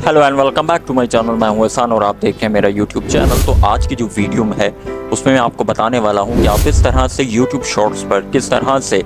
Hello and welcome back to my channel. मैं हूं एहसान और आप देख रहे हैं मेरा यूट्यूब चैनल। तो आज की जो वीडियो में है उसमें मैं आपको बताने वाला हूं कि आप इस तरह से यूट्यूब शॉर्ट्स पर किस तरह से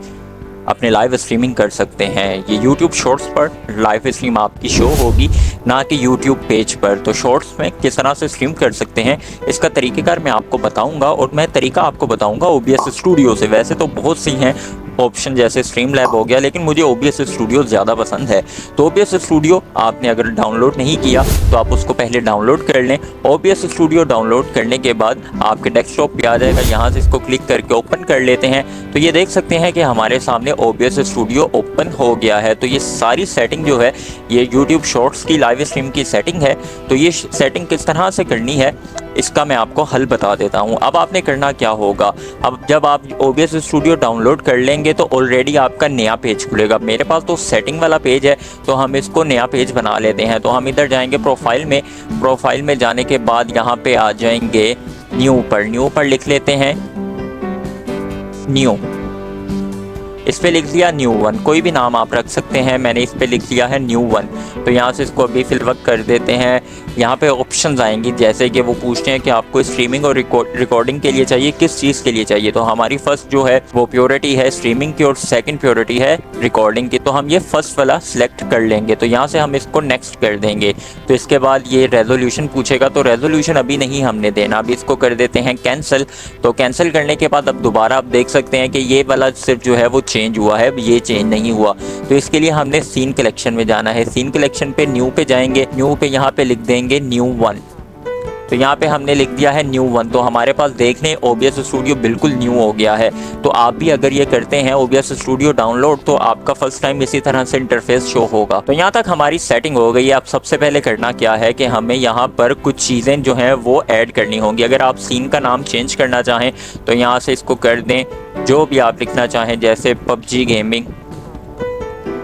अपने लाइव स्ट्रीमिंग कर सकते हैं। ये यूट्यूब शॉर्ट्स पर लाइव स्ट्रीम आपकी शो होगी, ना कि यूट्यूब पेज पर। तो शॉर्ट्स में किस तरह से स्ट्रीम कर सकते हैं इसका तरीक़ेकार मैं आपको बताऊंगा, और मैं तरीका आपको बताऊंगा OBS स्टूडियो से। वैसे तो बहुत सी हैं ऑप्शन, जैसे स्ट्रीम लैब हो गया, लेकिन मुझे OBS स्टूडियो ज़्यादा पसंद है। तो OBS स्टूडियो आपने अगर डाउनलोड नहीं किया तो आप उसको पहले डाउनलोड कर लें। OBS स्टूडियो डाउनलोड करने के बाद आपके डेस्कटॉप पे आ जाएगा, यहाँ से इसको क्लिक करके ओपन कर लेते हैं। तो ये देख सकते हैं कि हमारे सामने OBS स्टूडियो ओपन हो गया है। तो ये सारी सेटिंग जो है, ये यूट्यूब शॉर्ट्स की लाइव स्ट्रीम की सेटिंग है। तो ये सेटिंग किस तरह से करनी है इसका मैं आपको हल बता देता हूं। अब आपने करना क्या होगा, अब जब आप OBS स्टूडियो डाउनलोड कर लेंगे तो ऑलरेडी आपका नया पेज खुलेगा। मेरे पास तो सेटिंग वाला पेज है, तो हम इसको नया पेज बना लेते हैं। तो हम इधर जाएंगे प्रोफाइल में जाने के बाद यहाँ पे आ जाएंगे न्यू पर लिख लेते हैं न्यू। इस पे लिख लिया न्यू वन, कोई भी नाम आप रख सकते हैं। मैंने इस पे लिख लिया है न्यू वन। तो यहाँ से इसको अभी फिलवर्क कर देते हैं। यहाँ पे ऑप्शंस आएंगी, जैसे कि वो पूछते हैं कि आपको स्ट्रीमिंग और रिकॉर्डिंग के लिए चाहिए, किस चीज़ के लिए चाहिए। तो हमारी फर्स्ट जो है वो प्योरिटी है स्ट्रीमिंग की और सेकंड प्योरिटी है रिकॉर्डिंग की। तो हम ये फर्स्ट वाला सिलेक्ट कर लेंगे। तो यहाँ से हम इसको नेक्स्ट कर देंगे। तो इसके बाद ये रेजोल्यूशन पूछेगा, तो रेजोल्यूशन अभी नहीं हमने देना, अभी इसको कर देते हैं कैंसिल। तो कैंसिल करने के बाद अब दोबारा आप देख सकते हैं कि ये वाला सिर्फ जो है वो चेंज हुआ है, ये चेंज नहीं हुआ। तो इसके लिए हमने सीन कलेक्शन में जाना है। सीन कलेक्शन पे न्यू पे जाएंगे, न्यू पे यहाँ पे लिख देंगे न्यू वन। तो यहाँ पे हमने लिख दिया है न्यू वन। तो हमारे पास देख लें OBS स्टूडियो बिल्कुल न्यू हो गया है। तो आप भी अगर ये करते हैं OBS स्टूडियो डाउनलोड, तो आपका फर्स्ट टाइम इसी तरह से इंटरफेस शो होगा। तो यहाँ तक हमारी सेटिंग हो गई है। अब सबसे पहले करना क्या है कि हमें यहाँ पर कुछ चीज़ें जो हैं वो ऐड करनी होंगी। अगर आप सीन का नाम चेंज करना चाहें तो यहाँ से इसको कर दें, जो भी आप लिखना चाहें, जैसे PUBG गेमिंग।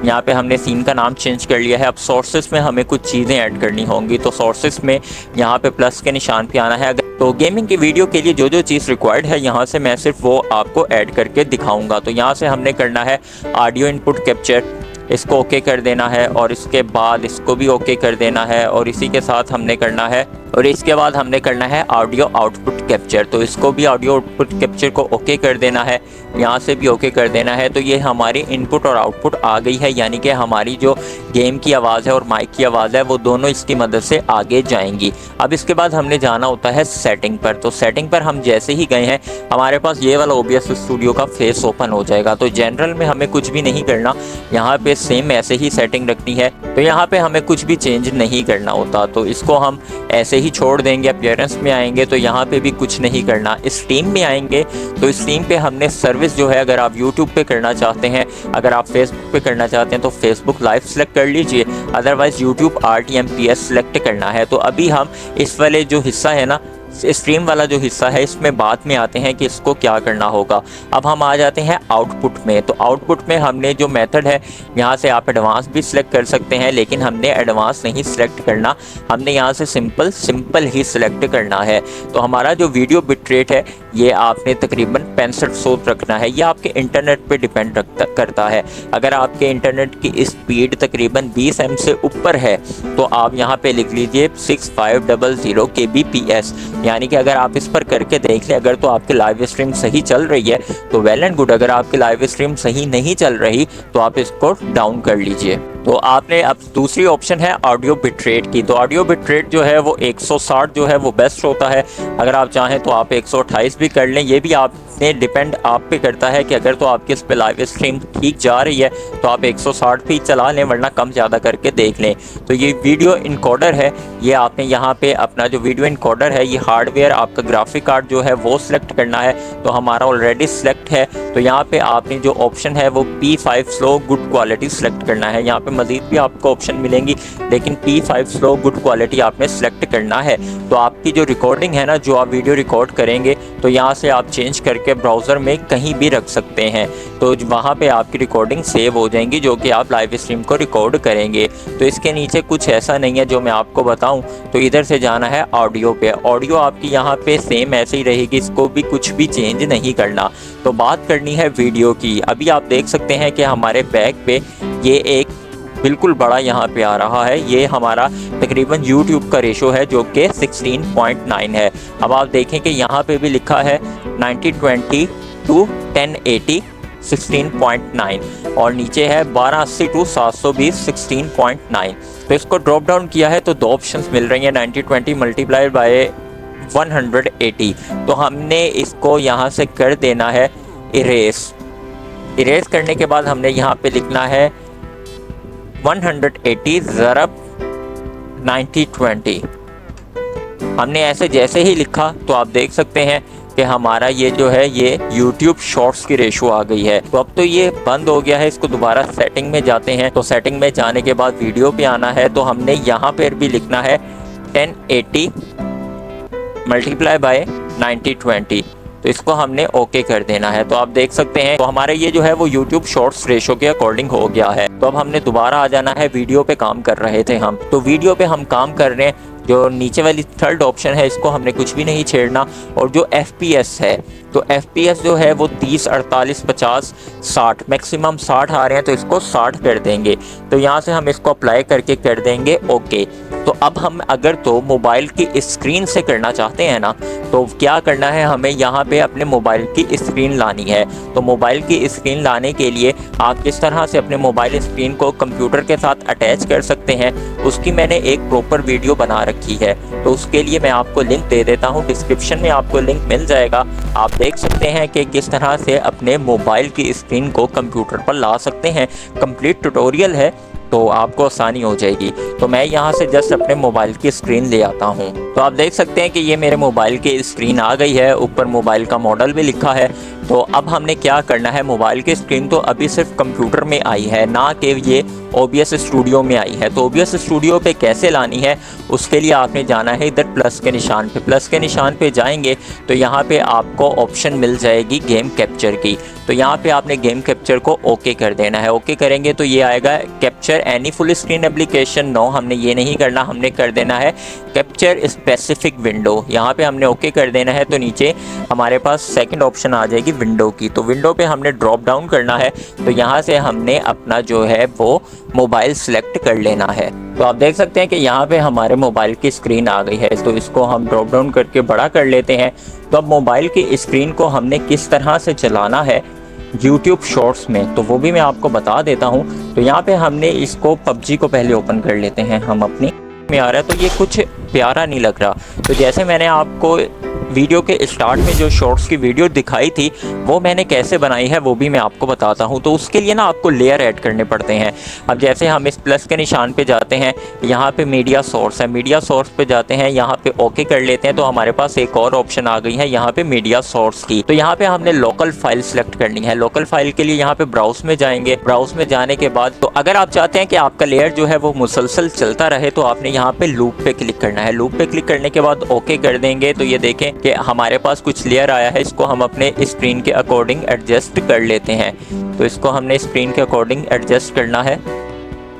यहाँ पे हमने सीन का नाम चेंज कर लिया है। अब सोर्सेस में हमें कुछ चीज़ें ऐड करनी होंगी। तो सोर्सेस में यहाँ पे प्लस के निशान पे आना है। तो गेमिंग की वीडियो के लिए जो जो चीज़ रिक्वायर्ड है, यहाँ से मैं सिर्फ वो आपको ऐड करके दिखाऊंगा। तो यहाँ से हमने करना है ऑडियो इनपुट कैप्चर, इसको ओके कर देना है, और इसके बाद इसको भी ओके कर देना है, और इसी के साथ हमने करना है, और इसके बाद हमने करना है ऑडियो आउटपुट कैप्चर। तो इसको भी ऑडियो आउटपुट कैप्चर को ओके कर देना है, यहाँ से भी ओके कर देना है। तो ये हमारी इनपुट और आउटपुट आ गई है, यानी कि हमारी जो गेम की आवाज़ है और माइक की आवाज़ है वो दोनों इसकी मदद से आगे जाएंगी। अब इसके बाद हमने जाना होता है सेटिंग पर। तो सेटिंग पर हम जैसे ही गए हैं, हमारे पास ये वाला OBS स्टूडियो का फेस ओपन हो जाएगा। तो जनरल में हमें कुछ भी नहीं करना, यहाँ पे सेम ऐसे ही सेटिंग रखनी है। तो यहाँ पे हमें कुछ भी चेंज नहीं करना होता, तो इसको हम ऐसे ही छोड़ देंगे। अपीयरेंस में आएंगे तो यहाँ पे भी कुछ नहीं करना। स्ट्रीम में आएंगे तो स्ट्रीम पे हमने सर्विस जो है, अगर आप यूट्यूब पे करना चाहते हैं, अगर आप फेसबुक पे करना चाहते हैं तो फेसबुक लाइव सेलेक्ट कर लीजिए, अदरवाइज यूट्यूब RTMPS सेलेक्ट करना है। तो अभी हम इस वाले जो हिस्सा है ना, स्ट्रीम वाला जो हिस्सा है, इसमें बाद में आते हैं कि इसको क्या करना होगा। अब हम आ जाते हैं आउटपुट में। तो आउटपुट में हमने जो मेथड है, यहाँ से आप एडवांस भी सिलेक्ट कर सकते हैं, लेकिन हमने एडवांस नहीं सिलेक्ट करना, हमने यहाँ से सिंपल ही सिलेक्ट करना है। तो हमारा जो वीडियो बिट रेट है ये आपने तकरीबन 6500 रखना है। ये आपके इंटरनेट पे डिपेंड करता है। अगर आपके इंटरनेट की स्पीड तकरीबन 20 M से ऊपर है तो आप यहाँ पे लिख लीजिए 6500 kbps, यानी कि अगर आप इस पर करके देख लें, अगर तो आपकी लाइव स्ट्रीम सही चल रही है तो वेल एंड गुड। अगर आपकी लाइव स्ट्रीम सही नहीं चल रही तो आप इसको डाउन कर लीजिए। तो आपने अब दूसरी ऑप्शन है ऑडियो बिटरेट की। तो ऑडियो बिटरेट जो है वो 160 जो है वो बेस्ट होता है। अगर आप चाहें तो आप 128 भी कर लें, ये भी आपने डिपेंड आप पे करता है कि अगर तो आपकी इस पे लाइव स्ट्रीम ठीक जा रही है तो आप 160 भी चला लें, वरना कम ज़्यादा करके देख लें। तो ये वीडियो इनकोडर है, ये आपने यहाँ पे अपना जो वीडियो इनकोडर है, ये हार्डवेयर आपका ग्राफिक कार्ड जो है वो सिलेक्ट करना है। तो हमारा ऑलरेडी सिलेक्ट है। तो यहाँ पे आपने जो ऑप्शन है वो P5 slow good quality select करना है। यहाँ पे मजीद भी आपको ऑप्शन मिलेंगी, लेकिन P5 स्लो गुड क्वालिटी आपने सिलेक्ट करना है। तो आपकी जो रिकॉर्डिंग है ना, जो आप वीडियो रिकॉर्ड करेंगे, तो यहाँ से आप चेंज करके ब्राउज़र में कहीं भी रख सकते हैं। तो वहाँ पे आपकी रिकॉर्डिंग सेव हो जाएंगी, जो कि आप लाइव स्ट्रीम को रिकॉर्ड करेंगे। तो इसके नीचे कुछ ऐसा नहीं है जो मैं आपको बताऊं। तो इधर से जाना है ऑडियो पे। ऑडियो आपकी यहाँ पे सेम ऐसे ही रहेगी, इसको भी कुछ भी चेंज नहीं करना। तो बात करनी है वीडियो की। अभी आप देख सकते हैं कि हमारे बैक पे ये एक बिल्कुल बड़ा यहाँ पे आ रहा है। ये हमारा तकरीबन YouTube का रेशो है जो कि 16.9 है। अब आप देखें कि यहाँ पे भी लिखा है 9020 टू 1080 16.9 और नीचे है 1280 टू 720 16.9। तो इसको ड्रॉप डाउन किया है तो दो ऑप्शंस मिल रही हैं 9020 मल्टीप्लाई बाय 180। तो हमने इसको यहाँ से कर देना है इरेज करने के बाद हमने यहाँ पे लिखना है 180 ज़रब 9020। हमने ऐसे जैसे ही लिखा तो आप देख सकते हैं कि हमारा ये जो है ये YouTube शॉर्ट्स की रेशो आ गई है। तो अब तो ये बंद हो गया है। इसको दोबारा सेटिंग में जाते हैं। तो सेटिंग में जाने के बाद वीडियो पे आना है। तो हमने यहाँ पर भी लिखना है 1080 मल्टीप्लाई बाय 9020। तो इसको हमने ओके कर देना है। तो आप देख सकते हैं तो हमारे ये जो है वो YouTube शॉर्ट्स रेशो के अकॉर्डिंग हो गया है। तो अब हमने दोबारा आ जाना है। वीडियो पे काम कर रहे थे हम, तो वीडियो पे हम काम कर रहे हैं। जो नीचे वाली थर्ड ऑप्शन है इसको हमने कुछ भी नहीं छेड़ना। और जो FPS है तो FPS जो है वो 30, 48, 50, 60 मैक्सिमम 60 आ रहे हैं तो इसको 60 कर देंगे। तो यहाँ से हम इसको अप्लाई करके कर देंगे ओके। तो अब हम अगर तो मोबाइल की स्क्रीन से करना चाहते हैं ना तो क्या करना है, हमें यहाँ पे अपने मोबाइल की स्क्रीन लानी है। तो मोबाइल की स्क्रीन लाने के लिए आप किस तरह से अपने मोबाइल स्क्रीन को कंप्यूटर के साथ अटैच कर सकते हैं उसकी मैंने एक प्रॉपर वीडियो बना रखी है। तो उसके लिए मैं आपको लिंक दे देता हूँ, डिस्क्रिप्शन में आपको लिंक मिल जाएगा। आप देख सकते हैं कि किस तरह से अपने मोबाइल की स्क्रीन को कंप्यूटर पर ला सकते हैं। कंप्लीट ट्यूटोरियल है तो आपको आसानी हो जाएगी। तो मैं यहाँ से जस्ट अपने मोबाइल की स्क्रीन ले आता हूँ। तो आप देख सकते हैं कि ये मेरे मोबाइल की स्क्रीन आ गई है। ऊपर मोबाइल का मॉडल भी लिखा है। तो अब हमने क्या करना है, मोबाइल की स्क्रीन तो अभी सिर्फ कंप्यूटर में आई है ना कि ये OBS स्टूडियो में आई है। तो OBS स्टूडियो पे कैसे लानी है उसके लिए आपने जाना है इधर प्लस के निशान पे। प्लस के निशान पे जाएंगे तो यहाँ पे आपको ऑप्शन मिल जाएगी गेम कैप्चर की। तो यहाँ पे आपने गेम कैप्चर को ओके कर देना है। ओके करेंगे तो ये आएगा capture any full screen application. No, हमने ये नहीं करना, हमने कर देना है कैप्चर स्पेसिफिक विंडो। यहाँ पे हमने ओके कर देना है। तो नीचे हमारे पास सेकंड ऑप्शन आ जाएगी विंडो की। तो विंडो पे हमने ड्रॉप डाउन करना है। तो यहाँ से हमने अपना जो है वो मोबाइल सेलेक्ट कर लेना है। तो आप देख सकते हैं कि यहाँ पे हमारे मोबाइल की स्क्रीन आ गई है। तो इसको हम ड्रॉप डाउन करके बड़ा कर लेते हैं। तो अब मोबाइल की स्क्रीन को हमने किस तरह से चलाना है YouTube शॉर्ट्स में तो वो भी मैं आपको बता देता हूँ। तो यहाँ पे हमने इसको PUBG को पहले ओपन कर लेते हैं हम अपनी में आ रहा है। तो ये कुछ प्यारा नहीं लग रहा। तो जैसे मैंने आपको वीडियो के स्टार्ट में जो शॉर्ट्स की वीडियो दिखाई थी वो मैंने कैसे बनाई है वो भी मैं आपको बताता हूँ। तो उसके लिए ना आपको लेयर ऐड करने पड़ते हैं। अब जैसे हम इस प्लस के निशान पे जाते हैं, यहाँ पे मीडिया सोर्स है, मीडिया सोर्स पे जाते हैं, यहाँ पे ओके कर लेते हैं। तो हमारे पास एक और ऑप्शन आ गई है यहाँ पे मीडिया सोर्स की। तो यहाँ पे हमने लोकल फाइल सेलेक्ट करनी है। लोकल फाइल के लिए यहाँ पे ब्राउज में जाएंगे। ब्राउज में जाने के बाद तो अगर आप चाहते हैं कि आपका लेयर जो है वो मुसलसल चलता रहे तो आपने यहाँ पे लूप पे क्लिक करना है। लूप पे क्लिक करने के बाद ओके कर देंगे। तो ये देखें कि हमारे पास कुछ लेयर आया है। इसको हम अपने स्क्रीन के अकॉर्डिंग एडजस्ट कर लेते हैं। तो इसको हमने स्क्रीन के अकॉर्डिंग एडजस्ट करना है।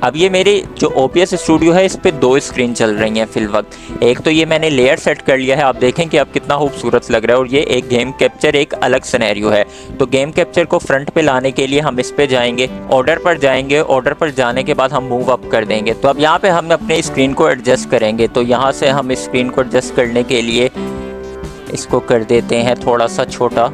अब ये मेरी जो OBS स्टूडियो है इस पे दो स्क्रीन चल रही हैं फिल वक्त। एक तो ये मैंने लेयर सेट कर लिया है, आप देखें कि अब कितना खूबसूरत लग रहा है। और ये एक गेम कैप्चर एक अलग सिनेरियो है। तो गेम कैप्चर को फ्रंट पे लाने के लिए हम इस पे जाएंगे, ऑर्डर पर जाएंगे। ऑर्डर पर जाने के बाद हम मूव अप कर देंगे। तो अब यहाँ पे हम अपने स्क्रीन को एडजस्ट करेंगे। तो यहाँ से हम स्क्रीन को एडजस्ट करने के लिए इसको कर देते हैं थोड़ा सा छोटा।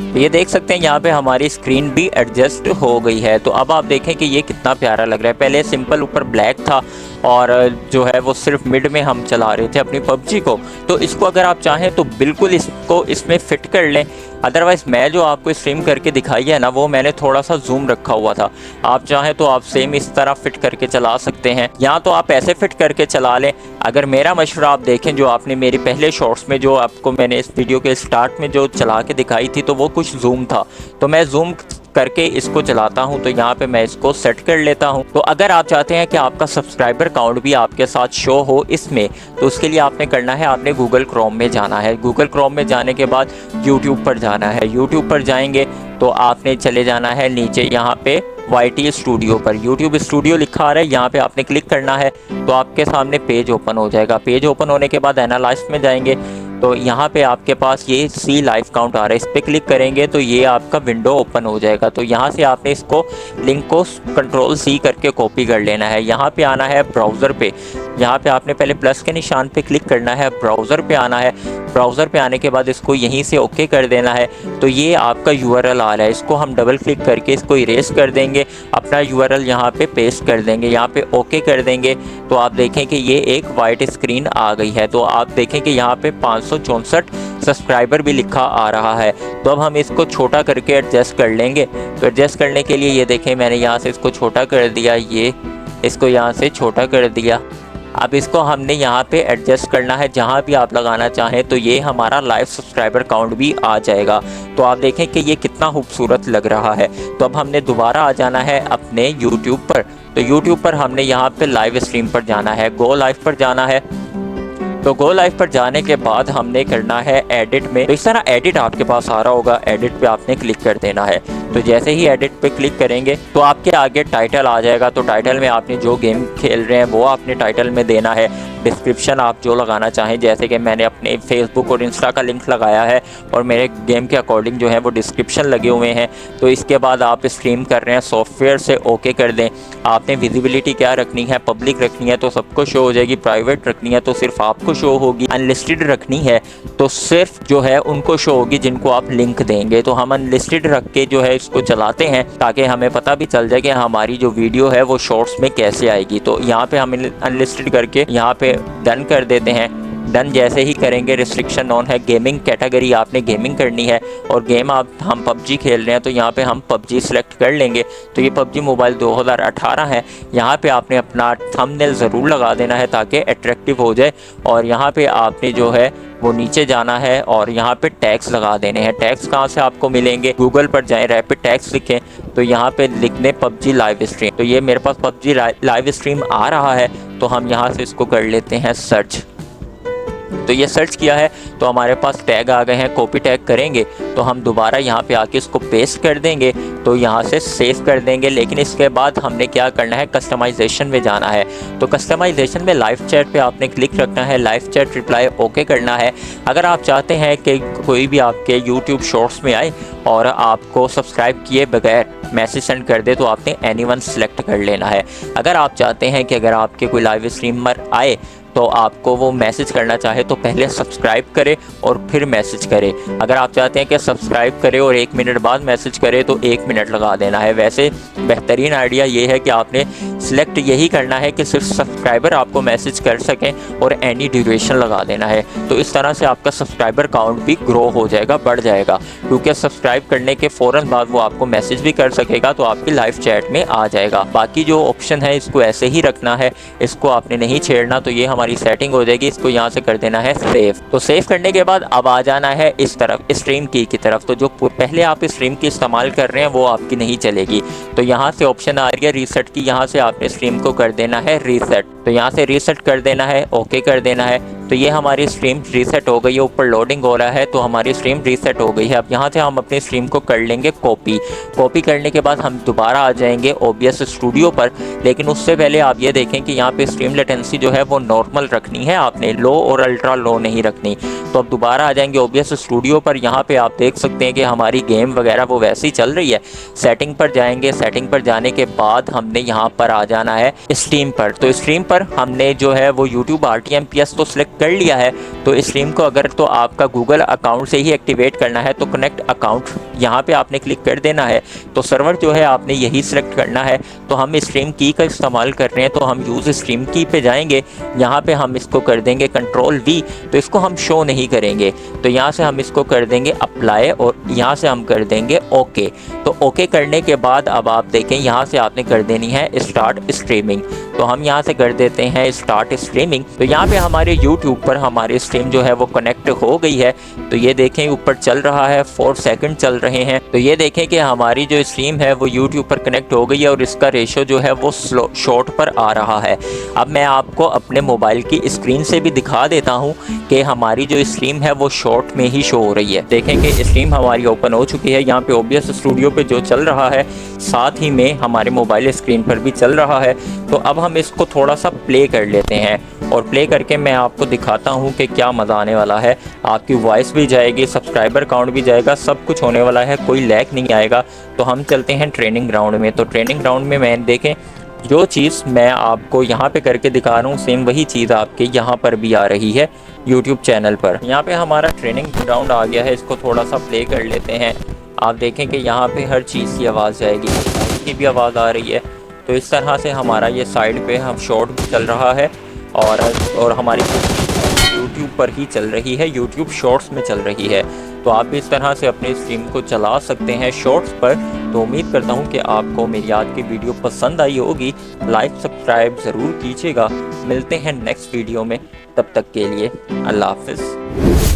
तो ये देख सकते हैं यहाँ पे हमारी स्क्रीन भी एडजस्ट हो गई है। तो अब आप देखें कि ये कितना प्यारा लग रहा है। पहले सिंपल ऊपर ब्लैक था और जो है वो सिर्फ मिड में हम चला रहे थे अपनी PUBG को। तो इसको अगर आप चाहें तो बिल्कुल इसको इसमें फिट कर लें। अदरवाइज़ मैं जो आपको स्ट्रीम करके दिखाई है ना वो मैंने थोड़ा सा जूम रखा हुआ था। आप चाहें तो आप सेम इस तरह फिट करके चला सकते हैं, या तो आप ऐसे फिट करके चला लें। अगर मेरा मशवरा आप देखें जो आपने मेरी पहले शॉर्ट्स में जो आपको मैंने इस वीडियो के स्टार्ट में जो चला के दिखाई थी तो वो कुछ जूम था। तो मैं जूम करके इसको चलाता हूं। तो यहाँ पे मैं इसको सेट कर लेता हूं। तो अगर आप चाहते हैं कि आपका सब्सक्राइबर काउंट भी आपके साथ शो हो इसमें, तो उसके लिए आपने करना है, आपने गूगल क्रोम में जाना है। गूगल क्रोम में जाने के बाद यूट्यूब पर जाना है। यूट्यूब पर जाएंगे तो आपने चले जाना है नीचे यहाँ पे YT स्टूडियो पर। यूट्यूब स्टूडियो लिखा आ रहा है, यहाँ पे आपने क्लिक करना है। तो आपके सामने पेज ओपन हो जाएगा। पेज ओपन होने के बाद एनालाइज में जाएंगे। तो यहाँ पे आपके पास ये सी लाइव काउंट आ रहा है, इस पर क्लिक करेंगे तो ये आपका विंडो ओपन हो जाएगा। तो यहाँ से आपने इसको लिंक को कंट्रोल सी करके कॉपी कर लेना है। यहाँ पे आना है ब्राउज़र पे, यहाँ पे आपने पहले प्लस के निशान पे क्लिक करना है, ब्राउज़र पे आना है। ब्राउज़र पे आने के बाद इसको यहीं से ओके कर देना है। तो ये आपका यूआरएल आ रहा है, इसको हम डबल क्लिक करके इसको इरेज कर देंगे, अपना यूआरएल यहाँ पे पेस्ट कर देंगे, यहाँ पे ओके कर देंगे। तो आप देखें कि ये एक वाइट स्क्रीन आ गई है। तो आप देखें कि यहाँ पे 564 सब्सक्राइबर भी लिखा आ रहा है। तो अब हम इसको छोटा करके एडजस्ट कर लेंगे। तो एडजस्ट करने के लिए ये देखें मैंने यहाँ से इसको छोटा कर दिया, ये इसको यहाँ से छोटा कर दिया। अब इसको हमने यहाँ पे एडजस्ट करना है जहाँ भी आप लगाना चाहें। तो ये हमारा लाइव सब्सक्राइबर काउंट भी आ जाएगा। तो आप देखें कि ये कितना खूबसूरत लग रहा है। तो अब हमने दोबारा आ जाना है अपने YouTube पर। तो YouTube पर हमने यहाँ पे लाइव स्ट्रीम पर जाना है, गो लाइव पर जाना है। तो गो लाइव पर जाने के बाद हमने करना है एडिट में। तो इस तरह एडिट आपके पास आ रहा होगा, एडिट पे आपने क्लिक कर देना है। तो जैसे ही एडिट पे क्लिक करेंगे तो आपके आगे टाइटल आ जाएगा। तो टाइटल में आपने जो गेम खेल रहे हैं वो आपने टाइटल में देना है। डिस्क्रिप्शन आप जो लगाना चाहें, जैसे कि मैंने अपने फेसबुक और इंस्टा का लिंक लगाया है और मेरे गेम के अकॉर्डिंग जो है वो डिस्क्रिप्शन लगे हुए हैं। तो इसके बाद आप स्ट्रीम कर रहे हैं, सॉफ्टवेयर से ओके कर दें। आपने विजिबिलिटी क्या रखनी है, पब्लिक रखनी है तो सबको शो हो जाएगी, प्राइवेट रखनी है तो सिर्फ आपको शो होगी, अनलिस्टेड रखनी है तो सिर्फ जो है उनको शो होगी जिनको आप लिंक देंगे। तो हम अनलिस्टेड रख के जो है इसको चलाते हैं ताकि हमें पता भी चल जाए कि हमारी जो वीडियो है वो शॉर्ट्स में कैसे आएगी। तो यहाँ पे हम अनलिस्टेड करके यहाँ पे डन कर देते हैं। डन जैसे ही करेंगे रिस्ट्रिक्शन ऑन है, गेमिंग कैटेगरी आपने गेमिंग करनी है और गेम हम पबजी खेल रहे हैं तो यहाँ पे हम पबजी सेलेक्ट कर लेंगे। तो ये पबजी मोबाइल 2018 है। यहाँ पे आपने अपना थंबनेल ज़रूर लगा देना है ताकि अट्रैक्टिव हो जाए। और यहाँ पे आपने जो है वो नीचे जाना है और यहाँ पे टैग्स लगा देने हैं। टैग्स कहाँ से आपको मिलेंगे, गूगल पर जाएं, रैपिड टैग्स लिखें तो यहाँ पे लिख दें पबजी लाइव स्ट्रीम। तो ये मेरे पास पबजी लाइव स्ट्रीम आ रहा है। तो हम यहाँ से इसको कर लेते हैं सर्च। तो ये सर्च किया है तो हमारे पास टैग आ गए हैं। कॉपी टैग करेंगे तो हम दोबारा यहाँ पे आके इसको पेस्ट कर देंगे। तो यहाँ से सेव कर देंगे। लेकिन इसके बाद हमने क्या करना है, कस्टमाइजेशन में जाना है। तो कस्टमाइजेशन में लाइव चैट पे आपने क्लिक रखना है, लाइव चैट रिप्लाई ओके करना है। अगर आप चाहते हैं कि कोई भी आपके यूट्यूब शॉर्ट्स में आए और आपको सब्सक्राइब किए बगैर मैसेज सेंड कर दे तो आपने एनीवन सेलेक्ट कर लेना है। अगर आप चाहते हैं कि अगर आपके कोई लाइव स्ट्रीमर आए तो आपको वो मैसेज करना चाहे तो पहले सब्सक्राइब करे और फिर मैसेज करे। अगर आप चाहते हैं कि सब्सक्राइब करे और 1 मिनट बाद मैसेज करे तो 1 मिनट लगा देना है। वैसे बेहतरीन आइडिया ये है कि आपने सिलेक्ट यही करना है कि सिर्फ सब्सक्राइबर आपको मैसेज कर सकें और एनी ड्यूरेशन लगा देना है। तो इस तरह से आपका सब्सक्राइबर काउंट भी ग्रो हो जाएगा, बढ़ जाएगा, क्योंकि सब्सक्राइब करने के फ़ौरन बाद वो आपको मैसेज भी कर सकेगा तो आपकी लाइव चैट में आ जाएगा। बाकी जो ऑप्शन है इसको ऐसे ही रखना है, इसको आपने नहीं छेड़ना। तो ये हमारी सेटिंग हो जाएगी। इसको यहाँ से कर देना है सेव। तो सेव करने के बाद अब आ जाना है इस तरफ स्ट्रीम की तरफ। तो जो पहले आप स्ट्रीम की इस्तेमाल कर रहे हैं वो आपकी नहीं चलेगी। तो यहाँ से ऑप्शन आ रही है रीसेट की, यहाँ से आपने स्ट्रीम को कर देना है रीसेट। तो यहाँ से रीसेट कर देना है, ओके कर देना है। तो ये हमारी स्ट्रीम रीसेट हो गई है, ऊपर लोडिंग हो रहा है तो हमारी स्ट्रीम रीसेट हो गई है। अब यहाँ से हम अपनी स्ट्रीम को कर लेंगे कॉपी। कॉपी करने के बाद हम दोबारा आ जाएंगे OBS स्टूडियो पर। लेकिन उससे पहले आप ये देखें कि यहाँ पे स्ट्रीम लेटेंसी जो है वो नॉर्मल रखनी है, आपने लो और अल्ट्रा लो नहीं रखनी। तो अब दोबारा आ जाएंगे OBS स्टूडियो पर। यहाँ पे आप देख सकते हैं कि हमारी गेम वगैरह वो वैसे ही चल रही है। सेटिंग पर जाएंगे, सेटिंग पर जाने के बाद हमने यहाँ पर आ जाना है स्ट्रीम पर। तो स्ट्रीम पर हमने जो है वो YouTube RTMPS तो सिलेक्ट कर लिया है। तो स्ट्रीम को अगर तो आपका गूगल अकाउंट से ही एक्टिवेट करना है तो कनेक्ट अकाउंट यहाँ पे आपने क्लिक कर देना है। तो सर्वर जो है आपने यही सिलेक्ट करना है। तो हम स्ट्रीम की का इस्तेमाल कर रहे हैं तो हम यूज़ स्ट्रीम की पे जाएंगे। यहाँ पे हम इसको कर देंगे कंट्रोल V। तो इसको हम शो नहीं करेंगे। तो यहाँ से हम इसको कर देंगे अप्लाई और यहाँ से हम कर देंगे ओके। तो ओके करने के बाद अब आप देखें यहाँ से आपने कर देनी है स्टार्ट स्ट्रीमिंग। तो हम यहाँ से कर देते हैं स्टार्ट स्ट्रीमिंग। तो यहाँ पे हमारे YouTube पर हमारी स्ट्रीम जो है वो कनेक्ट हो गई है। तो ये देखें ऊपर चल रहा है, 4 सेकंड चल रहे हैं। तो ये देखें कि हमारी जो स्ट्रीम है वो YouTube पर कनेक्ट हो गई है और इसका रेशो जो है वो शॉर्ट पर आ रहा है। अब मैं आपको अपने मोबाइल की स्क्रीन से भी दिखा देता हूँ कि हमारी जो स्ट्रीम है वो शॉर्ट में ही शो हो रही है। देखें कि स्ट्रीम हमारी ओपन हो चुकी है। यहाँ पे OBS स्टूडियो पे जो चल रहा है साथ ही में हमारे मोबाइल स्क्रीन पर भी चल रहा है। तो अब हम इसको थोड़ा सा प्ले कर लेते हैं और प्ले करके मैं आपको दिखाता हूँ कि क्या मज़ा आने वाला है। आपकी वॉइस भी जाएगी, सब्सक्राइबर काउंट भी जाएगा, सब कुछ होने वाला है, कोई लैग नहीं आएगा। तो हम चलते हैं ट्रेनिंग ग्राउंड में। तो ट्रेनिंग ग्राउंड में मैं देखें जो चीज़ मैं आपको यहाँ पे करके दिखा रहा हूँ सेम वही चीज़ आपके यहाँ पर भी आ रही है यूट्यूब चैनल पर। यहाँ पे हमारा ट्रेनिंग ग्राउंड आ गया है, इसको थोड़ा सा प्ले कर लेते हैं। आप देखें कि यहाँ पे हर चीज़ की आवाज़ जाएगी, की भी आवाज़ आ रही है। तो इस तरह से हमारा ये साइड पे हम शॉर्ट चल रहा है और हमारी यूट्यूब पर ही चल रही है, यूट्यूब शॉर्ट्स में चल रही है। तो आप भी इस तरह से अपने स्ट्रीम को चला सकते हैं शॉर्ट्स पर। तो उम्मीद करता हूँ कि आपको मेरी आज की वीडियो पसंद आई होगी। लाइक सब्सक्राइब ज़रूर कीजिएगा। मिलते हैं नेक्स्ट वीडियो में, तब तक के लिए अल्लाह हाफ़िज़।